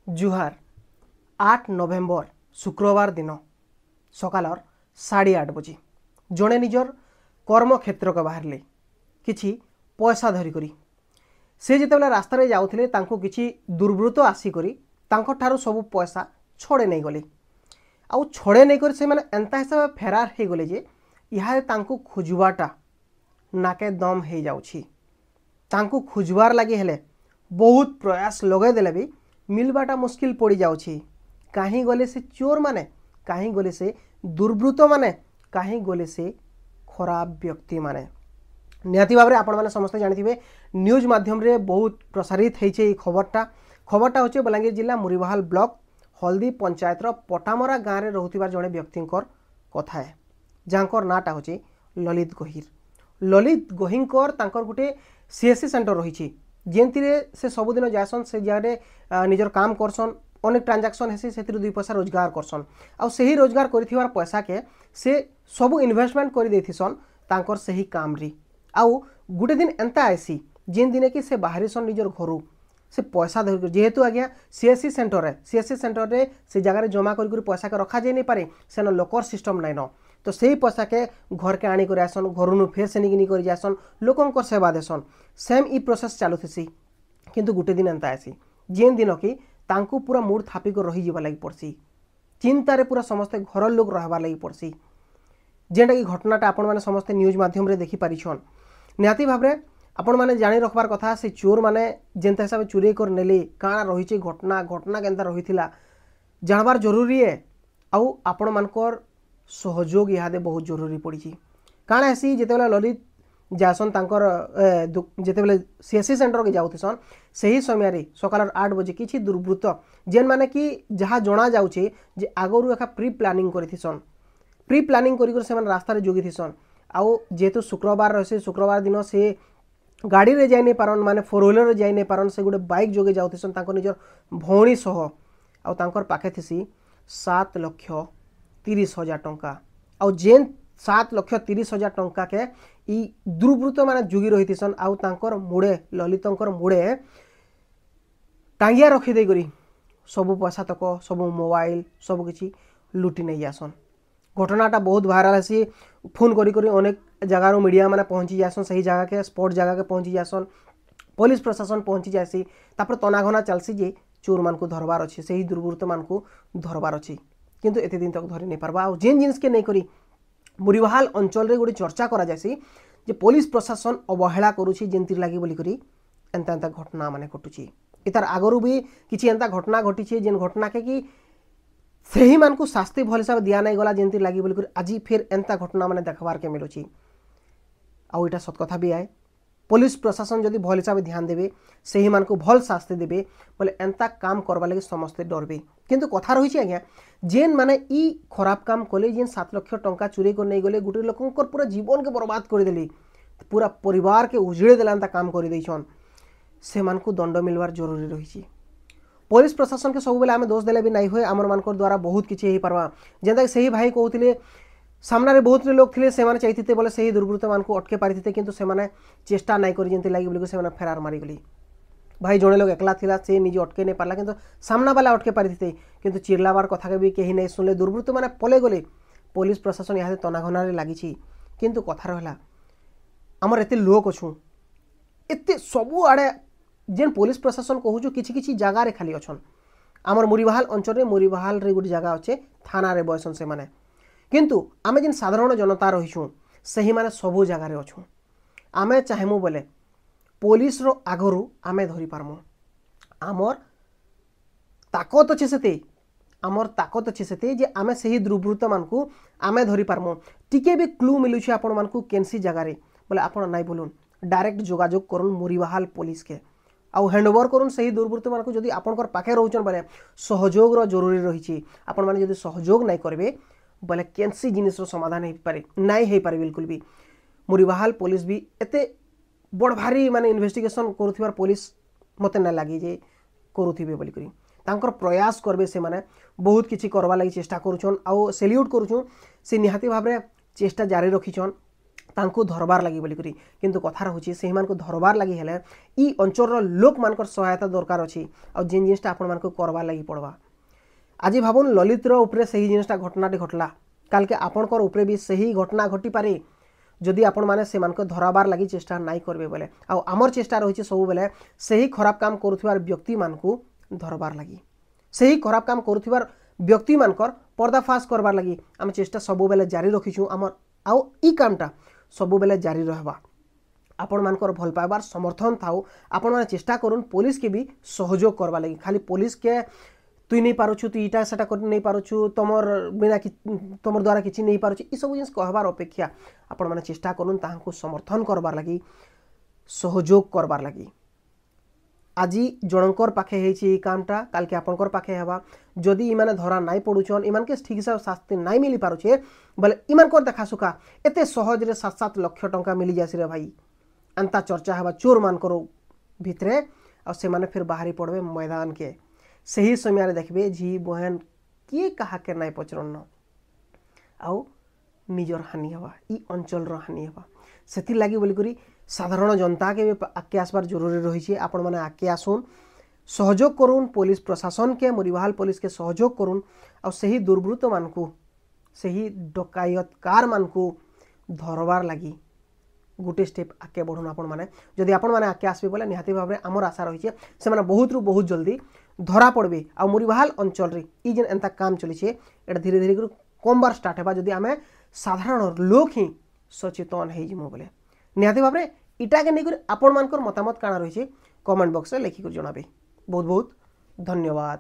जुहार 8 नवेम्बर शुक्रवार दिन सकाल 8:30 बजे जड़े निजर कर्मक्षेत्र को बाहर किछि पैसा धरिकरी से जितेबाला रास्ता रे जाउथिले तांको किछि दुर्वृत्त आसिकरी तांको ठारू सब पैसा छड़े नहीं गले आउ छड़े नहीं कर से माने एंता हिसाब फेरार हो गले जे इहा तांको खोजबाटा नाके दम हो जाउछि तांको खोजबार लगी हेले बहुत प्रयास लगे देले भी मिलबाटा मुश्किल पड़ जाउछि कहीं गले से चोर माने कहीं गले से दुर्वृत्त माने कहीं गले से खराब व्यक्ति माने निहाती भाव में आपण मैंने समस्त जानी न्यूज माध्यम रे बहुत प्रसारित होइछे खबरटा होचे बलांगीर जिला मुरीबाहाल ब्लॉक हल्दी पंचायत पटामरा गाँव में रोहुथिबार जड़े व्यक्तिंकर कथा है जहाँकर नाटा होचे ललित गोहिंकर तांकर गोटे सीएससी सेंटर रही जेंति से सबुदिन जासन से जगह निजर काम करसन अनेक ट्रांजैक्शन हेसी से 2 पैसा रोजगार करसन आउ सही रोजगार करिथिबार पैसा के से सब इन्वेस्टमेंट कर देथिसन तांकर सही काम री आउ गुटे दिन एंता आसी जेन दिन कि से बाहरीसन निजर घरू से पैसा धर जेहेतु आज्ञा सीएससी सेंटर रे से जगह जमा कर पैसा के रखा जाए नहीं पारे सेन लॉकर सिस्टम नाइन तो सही पैसा के घर के आनी कर आसन घर फेर से निकनी कर जासन लोकंकर सेवा देसन सेम ई प्रोसेस चालू थी किंतु गुटे दिन एंता आसी जेन दिन कि तांकू पूरा मूड थापिक रही जावा लगी पड़सी चिंतार पूरा समस्ते घर लोग रहबार लगी पड़सी जेनटा कि घटनाटा आपण मैंने समस्ते न्यूज माध्यम रे देखी पारिछन निहाती भाव में आपण मैंने जानी रखबार कथा से चोर मैंने जेनता हिसाब चोरी कर नेले काଣା रही घटना केनता रही जानबार जरूरी है आउ आपण मानकर सहयोग इहादे बहुत जरूरी पड़ी काଣା हेसी जेतेबेला ललित जासन तांकर जेतेबेले सीएससी सेंटर के जाउथिसन सही समय रे सकाल 8 बजे किछि दुर्वृत्त जेन माने कि जहाँ जना जाउछे जे आगरु एका प्री प्लानिंग करी से माने रास्ता रे जोगिथिसन आउ जेहेतु शुक्रवार रहे शुक्रवार दिन से गाड़ी रे जाई नहीं पारन माने 4 व्हीलर रे जाई नहीं पारन से गोटे बाइक जोगे जाउथिसन तांकर निजर भौणी सह आउ तांकर पाखे थिसी 7,30,000 टंका आउ जेन 7,30,000 टंका के ई दुर्वृत्त माने जुगी रही आउ तांकर मुड़े ललितंकर मुड़े टांगिया रखी दे करी सब पैसा तक सब मोबाइल सब किछि लुटी नहीं जासन घटनाटा बहुत वायरल है फोन करी अनेक जगार मीडिया मैंने पहुँची जासन सही जगह के स्पॉट जगह के पहुँची जासन पुलिस प्रशासन पहुँची जासी तापर तनाघना चलसी जे चोर मान को धरबार अच्छे से ही दुर्वृत्त मान को धरबार अच्छी किंतु एते दिन तक धरी नहीं पारबा आ जेन जिनिस के नहीं करी मुरीबाहाल अंचल रे गोटे चर्चा करा जासी जे पुलिस प्रशासन अवहेला करुछि जेंतिर लागि बोली करी एंता एंता घटना माने घटुछि इतार आगरु भी किछि एंता घटना घटिछि जेन घटना के कि सही मान को शास्ति भल हिसाब दिया नहीं गला जेंतिर लागि बोली करी आज फिर एंता घटना माने देखबार के मिलुछि आउ इटा सत कथा भी आए पुलिस प्रशासन जदि भल हिसाब ध्यान देवे सही मान को भल शास्ति देवे बोले एंता काम करवा लगे समस्ते डरबे किंतु कथा रही आज्ञा जेन माने ई खराब काम कले जेन 7 लाख टंका चोरी कर नहीं गले गोटे लोकंकर पूरा जीवन के बर्बाद कर देली पूरा परिवार के उजड़े देला एंता काम कर देछन से मान को दंड मिलवार जरूरी रही पुलिस प्रशासन के सब बेले आम दोष देले भी नहीं हुए आमर मानकर द्वारा बहुत किसी हो पार्बा जेनता सही भाई कहते सामने बहुत लोग थे से चाहिए बोले सही दुर्वृत्त मान को अटके पारि किंतु से चेष्टा नहीं करी जेंति लगी बोली से फेरार मारिगली भाई जड़े लोग एकला थिला से निजे अटके नहीं पारला किंतु सामना वाला अटके पारि किंतु चिल्लाबार कथा के भी कहीं नहीं सुनले दुर्वृत्त मैंने पले गले पुलिस प्रशासन यहाँ तनाघना लगी किंतु कथा रहा आमर एत लोक अच्छू एत सबुआड़े जेन पुलिस प्रशासन कहूँ कि जगार खाली अच्छन आमर मुरीबाहाल अंचल मुरीबाहाल गोटे जगह अच्छे थाना रे बयसन से माने किंतु आमे जेन साधारण जनता रहीछू सही माने सबू जगार अच्छू आमे चाहेमु बोले पुलिस रो आगरू आमे धरी पारमु आमर ताकत अच्छे से जे आमे सही दुर्वृत्त मान को आमे धरी पारमु टिके भी क्लू मिलुछि आपण मान को केनसी जगार बोले आपण नाइ बोलुन डायरेक्ट जोगाजोग करुन मुरीबाहाल पुलिस के आउ हैंडओवर करुन सही दुर्वृत्त मान को जदि आपणकर पाखे रहउछन बोले सहयोग रो जरूरी रही आपण माने जदि सहयोग नहीं करबे बोले केनसी जिनिस रो समाधान नहीं हो पारे बिल्कुल भी मुरीबाहाल पुलिस भी एते बड़ भारी माने इन्वेस्टिगेशन करुथिबार पुलिस मते ना लगी जे करुथिबे बोली करी तांकर प्रयास करबे से माने बहुत किछि करबा लागि चेष्टा करूछन आउ सेल्यूट करूछु से निहाती भाबरे चेष्टा जारी रखिछन तांको धरबार लगी बोलिकरी किंतु कथा रहूची से मान को धरबार लगी हेले ई अंचल लोक मानकर सहायता दरकार अछि आ जिन जिनिसटा आपण मान को करबार लगी पड़वा। आज भाबुन ललितर उपरे सही जिनिसटा घटनाटी घटला काल के आपणकर उपरे भी सही घटना घटी पारे जदि आपण माने से मान को धराबार लगी चेष्टा नाई करबे बोले आ आमर चेष्टा रही सब बेले सही खराब काम करुथिबार व्यक्ति मान को धरबार लगी सही खराब काम करुथिबार व्यक्ति मानकर पर्दाफाश करबार लगी आम चेष्टा सब बेले जारी रखीछु आमर आउ ई कामटा सब बेले जारी रहबा। आपण मानकर भल पाइबार समर्थन थाउ आपण माने चेष्टा करूँ पुलिस के भी सहयोग करबा लगी खाली पुलिस के तुई नहीं पारुछु तु इटा सेटा कर नहीं पारुछु तमर बिना तमर द्वारा किछि नहीं पारुछु ई सब जिनिस कहबार अपेक्षा आपण माने चेष्टा करूँ ताहाको समर्थन करबार लगी सहयोग करबार लगी। आज जनकर पाखे हेछि कामटा काल के आपनकर पाखे हेबा जदि इमाने धरा नाई पडुछन इमान के ठीक से शास्ति नाई मिली पारुछे बोले इमानकर देखा सुखा एते सहज रे 7-7 लाख टंका मिली जासी रे भाई अंता चर्चा हेबा चोर मानकर भितरे आ से माने फिर बाहरी पड़बे मैदान के सही समय देखबे झी बहन किए कहा के नाई पचरन आउ निजर हानि हेबा ई अंचल हानि हेबा सेति लागि बोली करी साधारण जनता के भी आगे आसबार जरूरी रही आपण माने आगे आसुन सहयोग करूँ पुलिस प्रशासन के मुरीवाल पुलिस के सहयोग करूँ आ सही दुर्वृत्त मान को सही डकायतकार मान को धरबार लगी गोटे स्टेप आगे बढ़ुन आपण माने जदि आपण माने आगे आसबे बोले निहाती भाव में आमर आशा रही से माने बहुत रु बहुत जल्दी धरा पड़बे आ मुरीवाल अंचल रे ई जेन एंता काम चली छे एटा धीरे धीरे कम बार स्टार्ट हेबा जदि आमे साधारण लोक ही सचेतन हे जिमु बोले निहाती भाव में इटा के नहीं आपण मानकर मतामत काना रही कमेंट बॉक्स में लिखिक जनाबे। बहुत बहुत धन्यवाद।